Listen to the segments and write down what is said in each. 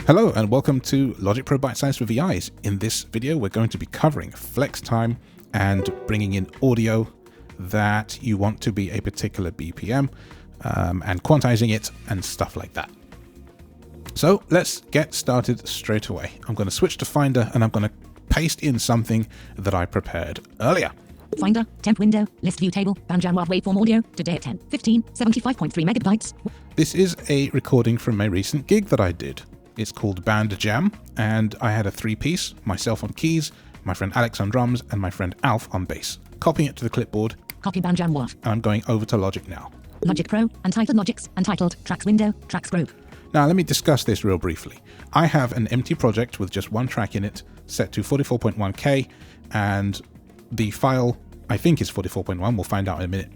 Hello and welcome to Logic Pro Bite Size for VIs. In this video we're going to be covering flex time and bringing in audio that you want to be a particular BPM and quantizing it and stuff like that. So let's get started straight away. I'm going to switch to Finder and I'm going to paste in something that I prepared earlier. Finder, temp window, list view table, Bandjam waveform audio, today at 10, 15, 75.3 megabytes. This is a recording from a recent gig that I did. It's called Band Jam, and I had a three-piece, myself on keys, my friend Alex on drums, and my friend Alf on bass. Copying it to the clipboard. Copy Bandjam WAV. And I'm going over to Logic now. Logic Pro, Untitled Logics, Untitled, Tracks Window, Tracks Group. Now let me discuss this real briefly. I have an empty project with just one track in it, set to 44.1K, and the file, I think, is 44.1, we'll find out in a minute.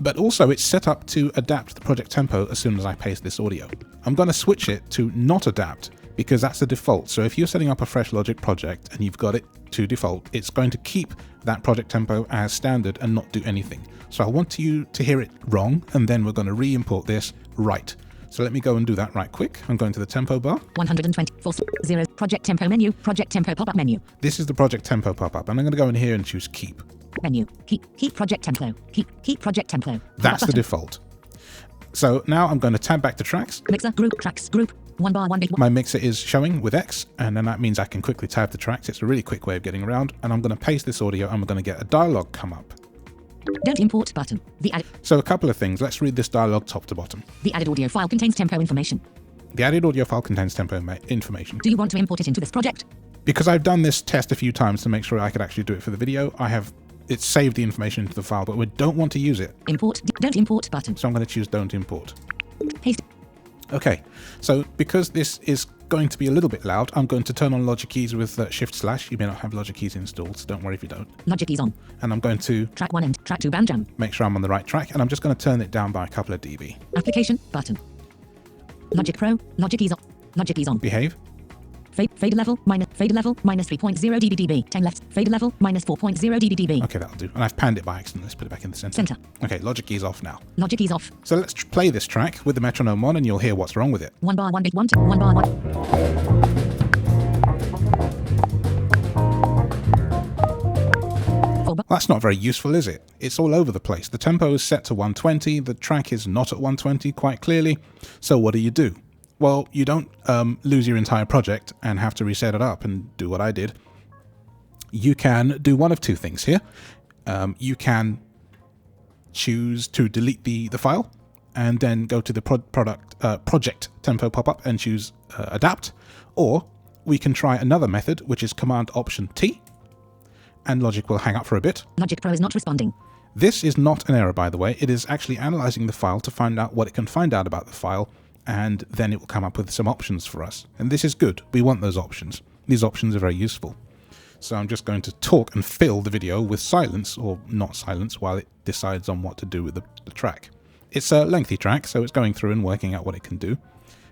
But also it's set up to adapt the project tempo as soon as I paste this audio. I'm going to switch it to not adapt because that's the default. So if you're setting up a fresh Logic project and you've got it to default, it's going to keep that project tempo as standard and not do anything. So I want you to hear it wrong, and then we're going to re-import this right. So let me go and do that right quick. I'm going to the tempo bar. 120, 0, project tempo menu, project tempo pop-up menu. This is the project tempo pop-up, and I'm going to go in here and choose keep. Menu, keep project tempo, keep project tempo. That's the default. So now I'm going to tab back to tracks. Mixer, group, tracks, group, 1 bar, 1 bit. My mixer is showing with X, and then that means I can quickly tab the tracks. It's a really quick way of getting around, and I'm going to paste this audio, and we're going to get a dialogue come up. Don't import button. So a couple of things. Let's read this dialogue top to bottom. The added audio file contains tempo information. The added audio file contains tempo information. Do you want to import it into this project? Because I've done this test a few times to make sure I could actually do it for the video, it's saved the information into the file, but we don't want to use it. Don't import button. So I'm going to choose don't import. Paste. Okay, so because this is going to be a little bit loud, I'm going to turn on Logic keys with Shift/. You may not have Logic keys installed, so don't worry if you don't. Logic keys on. And I'm going to track 1 and track 2 Bandjam. Make sure I'm on the right track, and I'm just going to turn it down by a couple of dB. Application button. Logic Pro, Logic keys on. Logic keys on. Behave. Fader level minus 3.0 dB. 10 left. Fader level minus 4.0 dB. Okay, that'll do. And I've panned it by accident. Let's put it back in the center. Okay, Logic keys off now. Logic keys off. So let's play this track with the metronome on, and you'll hear what's wrong with it. 1 bar, 1 bit, 1 2, 1 bar, 1. Well, that's not very useful, is it? It's all over the place. The tempo is set to 120. The track is not at 120 quite clearly. So what do? Well, you don't lose your entire project and have to reset it up and do what I did. You can do one of two things here. You can choose to delete the file and then go to the project tempo pop-up and choose adapt. Or we can try another method, which is Command-Option-T, and Logic will hang up for a bit. Logic Pro is not responding. This is not an error, by the way. It is actually analyzing the file to find out what it can find out about the file, and then it will come up with some options for us. And this is good. We want those options. These options are very useful. So I'm just going to talk and fill the video with silence, or not silence, while it decides on what to do with the track. It's a lengthy track, so it's going through and working out what it can do.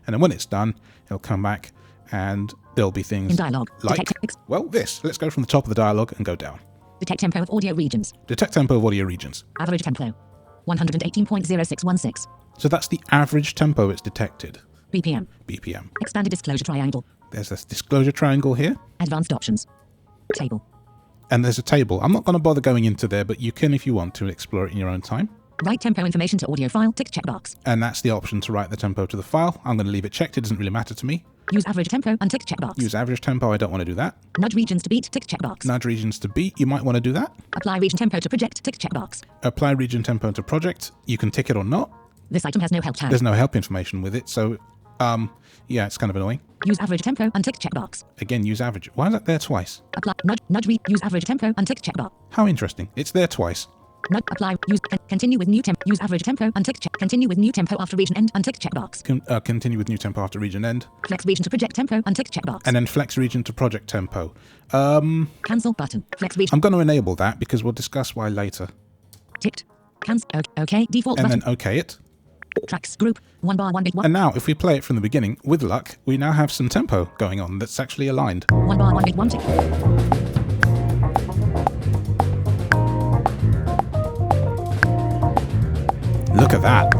And then when it's done, it'll come back and there'll be things like, well, this. Let's go from the top of the dialogue and go down. Detect tempo of audio regions. Detect tempo of audio regions. Average tempo, 118.0616. So that's the average tempo it's detected. BPM. Expanded disclosure triangle. There's this disclosure triangle here. Advanced options. Table. And there's a table. I'm not going to bother going into there, but you can if you want to explore it in your own time. Write tempo information to audio file, tick checkbox. And that's the option to write the tempo to the file. I'm going to leave it checked. It doesn't really matter to me. Use average tempo and tick checkbox. Use average tempo. I don't want to do that. Nudge regions to beat, tick checkbox. Nudge regions to beat. You might want to do that. Apply region tempo to project, tick checkbox. Apply region tempo to project. You can tick it or not. This item has no help tag. There's no help information with it, so yeah, it's kind of annoying. Use average tempo and tick checkbox. Again, use average. Why is that there twice? Apply use average tempo and tick checkbox. How interesting. It's there twice. Continue with new tempo. Use average tempo and tick check. Continue with new tempo after region end and tick checkbox. Continue with new tempo after region end. Flex region to project tempo and tick checkbox. And then flex region to project tempo. Cancel button. Flex region. I'm going to enable that because we'll discuss why later. Ticked. Cancel. Okay. Default and button. Then okay it. Tracks group 1 bar 1 bit 1. And now if we play it from the beginning, with luck, we now have some tempo going on that's actually aligned. 1 bar 1 bit 1 tick. Look at that.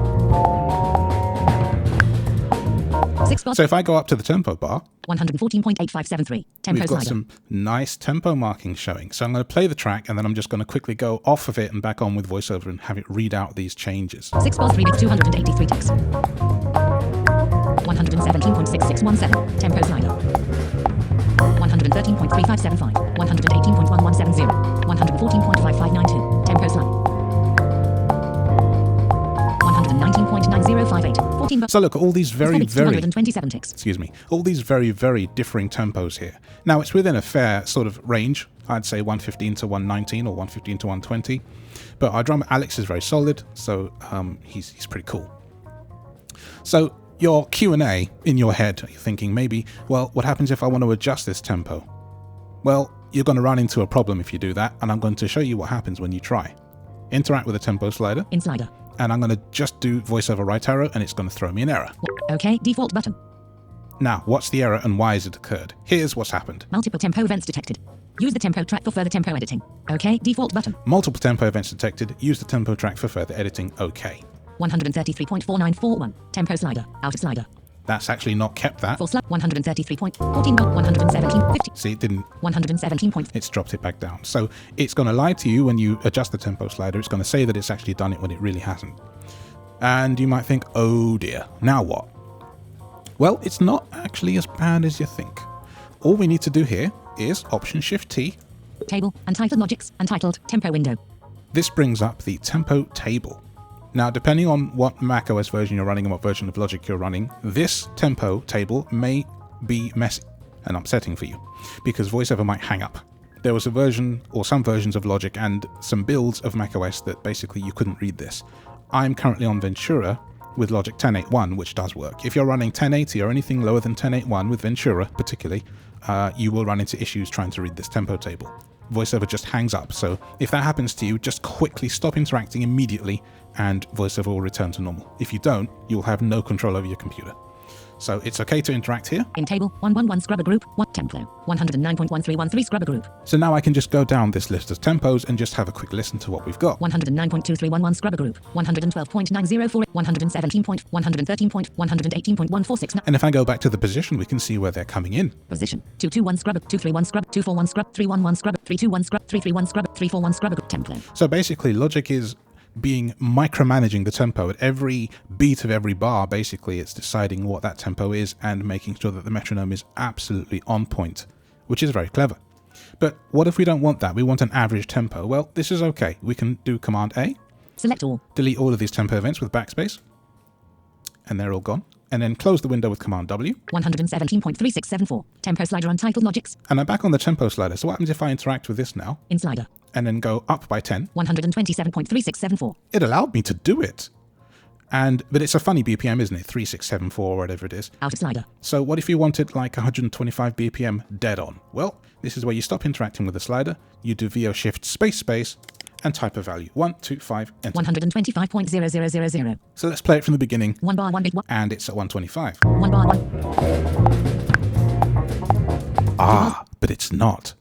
6 bars. So if I go up to the tempo bar, 114.8573. Tempo we've got slider. some nice tempo markings showing. So I'm going to play the track and then I'm just going to quickly go off of it and back on with VoiceOver and have it read out these changes. 6 bars 3 bits 283 ticks. 117.6617. Tempo slider. 113.3575. 118.1170. 114.5592. Tempo slider. 119.9058. 14 bars. So look, all these very, very, 227 ticks. excuse me, all these very, very differing tempos here. Now it's within a fair sort of range. I'd say 115 to 119 or 115 to 120. But our drummer Alex is very solid, so he's pretty cool. So your Q&A in your head, you're thinking maybe, well, what happens if I want to adjust this tempo? Well, you're going to run into a problem if you do that, and I'm going to show you what happens when you try. Interact with the tempo slider. In slider. And I'm going to just do VoiceOver right arrow, and it's going to throw me an error. OK, default button. Now, what's the error and why has it occurred? Here's what's happened. Multiple tempo events detected. Use the tempo track for further tempo editing. OK, default button. Multiple tempo events detected. Use the tempo track for further editing. OK. 133.4941. Tempo slider. Out of slider. That's actually not kept that. Full slide. 133.14. 117.50. See, it didn't. 117. It's dropped it back down. So it's going to lie to you when you adjust the tempo slider. It's going to say that it's actually done it when it really hasn't. And you might think, oh dear, now what? Well, it's not actually as bad as you think. All we need to do here is Option Shift T. Table. Untitled logics. Untitled tempo window. This brings up the tempo table. Now, depending on what macOS version you're running and what version of Logic you're running, this tempo table may be messy and upsetting for you because VoiceOver might hang up. There was a version or some versions of Logic and some builds of macOS that basically you couldn't read this. I'm currently on Ventura with Logic 10.8.1, which does work. If you're running 1080 or anything lower than 10.8.1 with Ventura particularly, you will run into issues trying to read this tempo table. VoiceOver just hangs up. So if that happens to you, just quickly stop interacting immediately and VoiceOver will return to normal. If you don't, you'll have no control over your computer. So it's okay to interact here. In table, 111 scrubber group, 1 tempo, 109.1313 scrubber group. So now I can just go down this list of tempos and just have a quick listen to what we've got. 109.2311 scrubber group, 112.904, 117.113.118.146. And if I go back to the position, we can see where they're coming in. Position, 221 scrubber, 231 scrubber, 241 scrubber, 311 scrubber, 321 scrubber, 331 scrubber, 341 scrubber group tempo. So basically Logic is being micromanaging the tempo at every beat of every bar. Basically it's deciding what that tempo is and making sure that the metronome is absolutely on point, which is very clever. But what if we don't want that? We want an average tempo. Well, this is okay. We can do Command A, select all, delete all of these tempo events with backspace, and they're all gone. And then close the window with Command W. 117.3674. Tempo slider untitled logics. And I'm back on the tempo slider. So what happens if I interact with this now? In slider. And then go up by 10. 127.3674. It allowed me to do it. But it's a funny BPM, isn't it? 3674 or whatever it is. Out of slider. So what if you wanted like 125 BPM dead on? Well, this is where you stop interacting with the slider. You do VO Shift space and type a value. 125 enter. 125.0000. So let's play it from the beginning. 1 bar 1 big 1. And it's at 125. 1 bar 1. Ah, but it's not.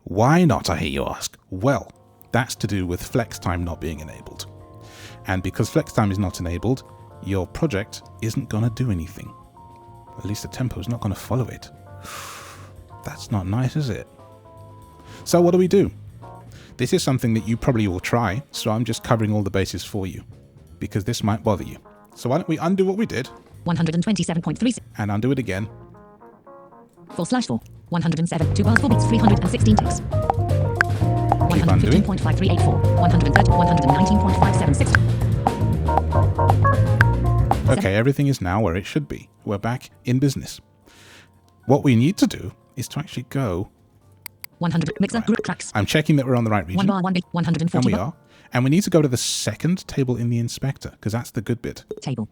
Why not, I hear you ask? Well, that's to do with flex time not being enabled. And because flex time is not enabled, your project isn't going to do anything. At least the tempo is not going to follow it. That's not nice, is it? So what do? This is something that you probably will try, so I'm just covering all the bases for you, because this might bother you. So why don't we undo what we did? 127.36. And undo it again. 4/4. 107. 2 bars 4 beats 316 ticks. 115.5384. 130. 119.576. Okay, everything is now where it should be. We're back in business. What we need to do is to actually go 100 mixer group tracks. I'm checking that we're on the right region. 1 bar 1 bit 140. And we are. And we need to go to the second table in the inspector, because that's the good bit. Table.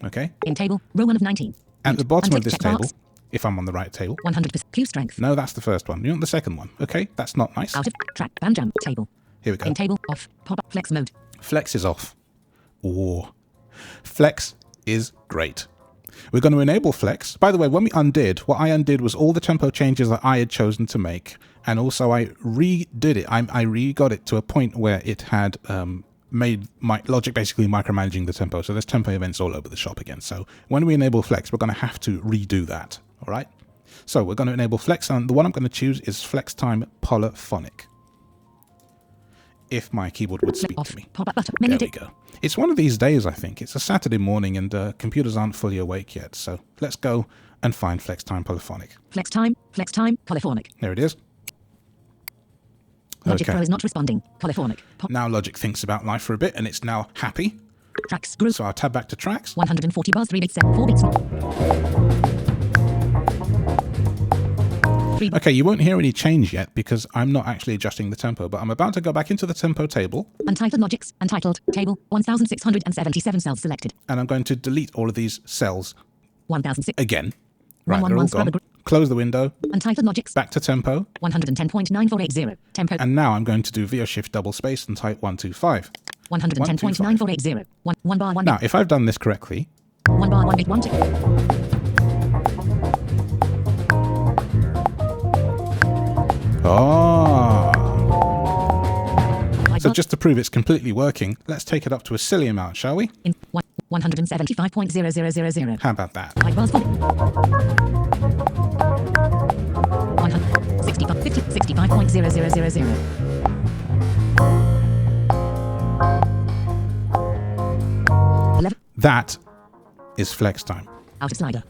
Okay. In table, row 1 of 19. At the bottom of this table, box. if I'm on the right table. 100% Q strength. No, that's the first one. You want the second one. Okay, that's not nice. Out of track band jam table. Here we go. In table off. Pop up flex mode. Flex is off. Ooh. Flex is great. We're going to enable flex. By the way, when we undid, what I undid was all the tempo changes that I had chosen to make. And also I redid it. I re-got it to a point where it had made my Logic basically micromanaging the tempo. So there's tempo events all over the shop again. So when we enable flex, we're going to have to redo that. All right. So we're going to enable flex, and the one I'm going to choose is flex time polyphonic. If my keyboard would speak to me. There we go. It's one of these days, I think. It's a Saturday morning and computers aren't fully awake yet. So let's go and find flex time polyphonic. Flex time polyphonic. There it is. Logic Pro is not responding. Polyphonic. Now Logic thinks about life for a bit and it's now happy. Tracks group. So I'll tab back to tracks. 140 bars, 3 bits, 4 bits. Okay, you won't hear any change yet because I'm not actually adjusting the tempo, but I'm about to go back into the tempo table. Untitled Logics, untitled, table, 1,677 cells selected. And I'm going to delete all of these cells 1,006. again. Right, they're all gone. Close the window. Untitled Logics. Back to tempo. 110.9480. Tempo. And now I'm going to do VO shift double space and type 125. 110.9480. 1 bar 1 bit. Now, if I've done this correctly. 1 bar 1 bit 1 tick. Oh. So just to prove it's completely working, let's take it up to a silly amount, shall we? 175.0000. How about that? 5 bars 4 bit. 65.0000. That is flex time. Outer slider.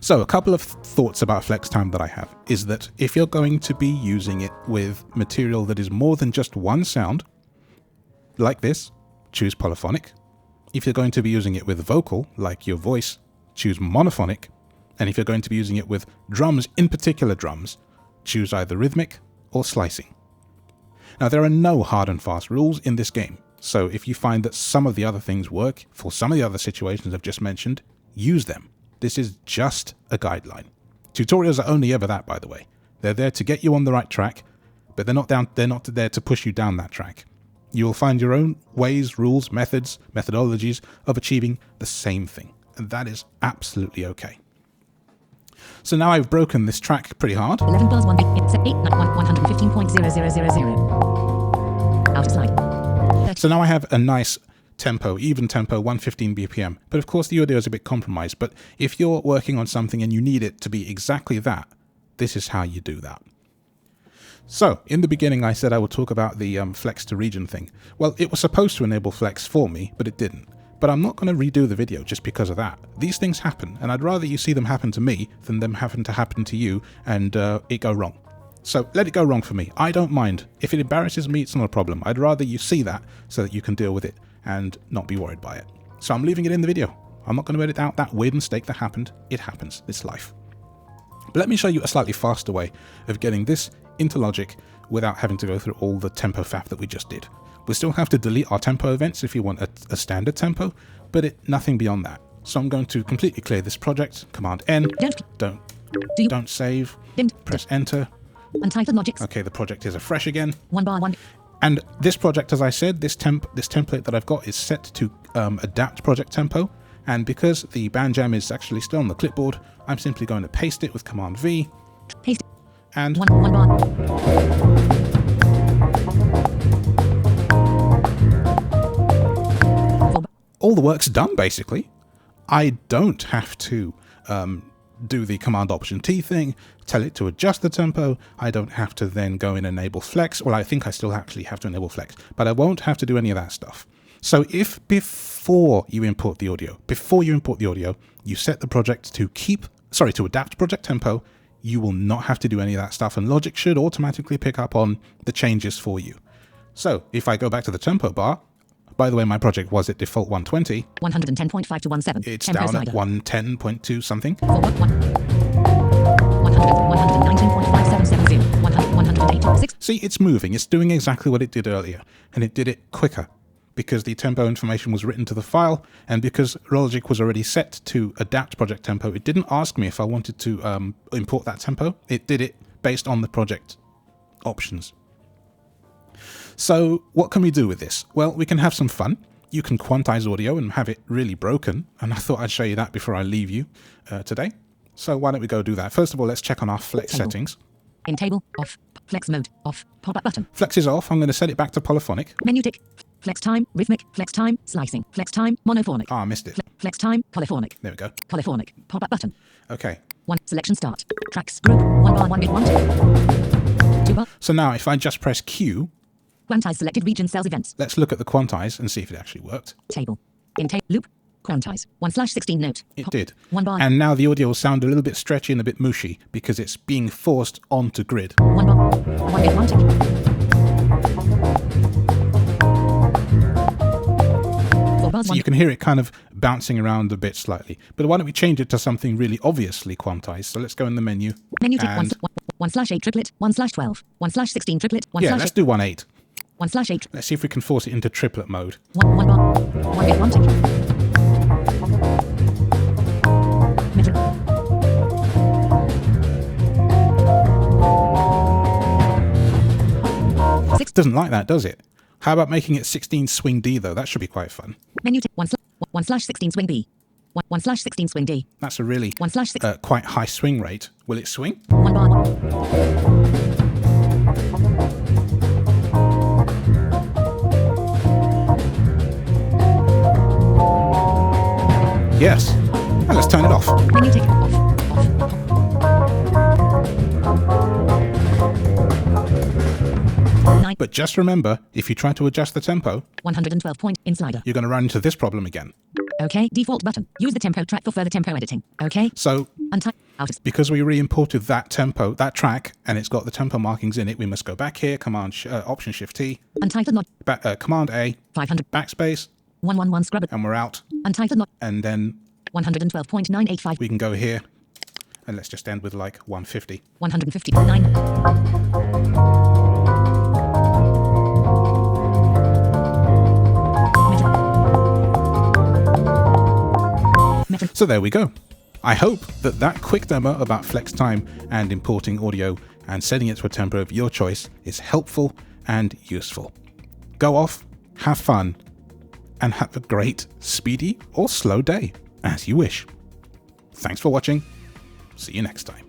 So a couple of thoughts about flex time that I have is that if you're going to be using it with material that is more than just one sound, like this, choose polyphonic. If you're going to be using it with vocal, like your voice, choose monophonic. And if you're going to be using it with drums, in particular drums, choose either rhythmic or slicing. Now there are no hard and fast rules in this game. So if you find that some of the other things work for some of the other situations I've just mentioned, use them. This is just a guideline. Tutorials are only ever that, by the way. They're there to get you on the right track, but they're not there to push you down that track. You will find your own ways, rules, methods, methodologies of achieving the same thing, and that is absolutely okay. So now I've broken this track pretty hard. 11 bars 1 bit. 115.0000. Outer slide. So now I have a nice tempo, even tempo, 115 BPM. But of course the audio is a bit compromised, but if you're working on something and you need it to be exactly that, this is how you do that. So in the beginning I said I would talk about the flex to region thing. Well, it was supposed to enable flex for me, but it didn't. But I'm not going to redo the video just because of that. These things happen, and I'd rather you see them happen to me than them happen to you and it go wrong. So let it go wrong for me. I don't mind. If it embarrasses me, it's not a problem. I'd rather you see that so that you can deal with it and not be worried by it. So I'm leaving it in the video. I'm not going to edit out that weird mistake that happened. It happens. It's life. But let me show you a slightly faster way of getting this into Logic without having to go through all the tempo faff that we just did. We still have to delete our tempo events if you want a standard tempo, but nothing beyond that. So I'm going to completely clear this project. Command N. Don't save. Press Enter. Untitled Logics. Okay, the project is afresh again. 1 bar 1. And this project, as I said, this template that I've got is set to adapt project tempo. And because the Bandjam is actually still on the clipboard, I'm simply going to paste it with Command V. Paste. And 1 bar. All the work's done, basically. I don't have to do the Command Option T thing, tell it to adjust the tempo. I don't have to then go and enable flex. Well, I think I still actually have to enable flex, but I won't have to do any of that stuff. So if before you import the audio, you set the project to adapt project tempo, you will not have to do any of that stuff, and Logic should automatically pick up on the changes for you. So if I go back to the tempo bar, by the way, my project was at default 120. 110.5 to 17. It's down at 110.2 something. 119.5770. 108.6. See, it's moving. It's doing exactly what it did earlier, and it did it quicker because the tempo information was written to the file, and because Logic was already set to adapt project tempo, it didn't ask me if I wanted to import that tempo. It did it based on the project options. So what can we do with this? Well, we can have some fun. You can quantize audio and have it really broken, and I thought I'd show you that before I leave you today. So why don't we go do that? First of all, let's check on our flex settings. In table, off. Flex mode, off. Pop-up button. Flex is off. I'm going to set it back to polyphonic. Menu tick. Flex time, rhythmic, flex time, slicing, flex time, monophonic. Ah, I missed it. Flex time, polyphonic. There we go. Polyphonic. Pop-up button. Okay. 1. Selection start. Tracks. Group. 1 bar 1 bit 1 2. 2 bar. So now if I just press Q, Quantize selected region cells events. let's look at the quantize and see if it actually worked. Table. Loop. Quantize. 1/16 note. It did. 1 bar. And now the audio will sound a little bit stretchy and a bit mushy because it's being forced onto grid. 1 bar. 1 bit 1 tick. 4 bars. So you can hear it kind of bouncing around a bit slightly. But why don't we change it to something really obviously quantized? So let's go in the menu. Menu tick. and 1/8 triplet. 1/12. 1/16 triplet. 1/8. yeah, let's do 1/8. 1/8. Let's see if we can force it into triplet mode. 1 bar. 1 bit 1 tick. Metric. Doesn't like that, does it? How about making it 16 swing D though? That should be quite fun. Menu tick. 1/16 swing B. 1/16 swing D. That's a really 1/6. quite high swing rate. Will it swing? 1 bar. Yes. And let's turn it off. Menu tick. Off. Off. 9. But just remember, if you try to adjust the tempo, 112 point in slider. you're going to run into this problem again. OK. Default button. Use the tempo track for further tempo editing. OK. So Untype. Out of. because we re-imported that tempo, that track, and it's got the tempo markings in it, we must go back here, Option Shift T, Untitled not. Command A, 500. backspace, 111 scrub it. and we're out. Untitled not. And then 112.985. we can go here, and let's just end with like 150. 159. So there we go. I hope that that quick demo about flex time and importing audio and setting it to a tempo of your choice is helpful and useful. Go off, have fun, and have a great, speedy or slow day, as you wish. Thanks for watching. See you next time.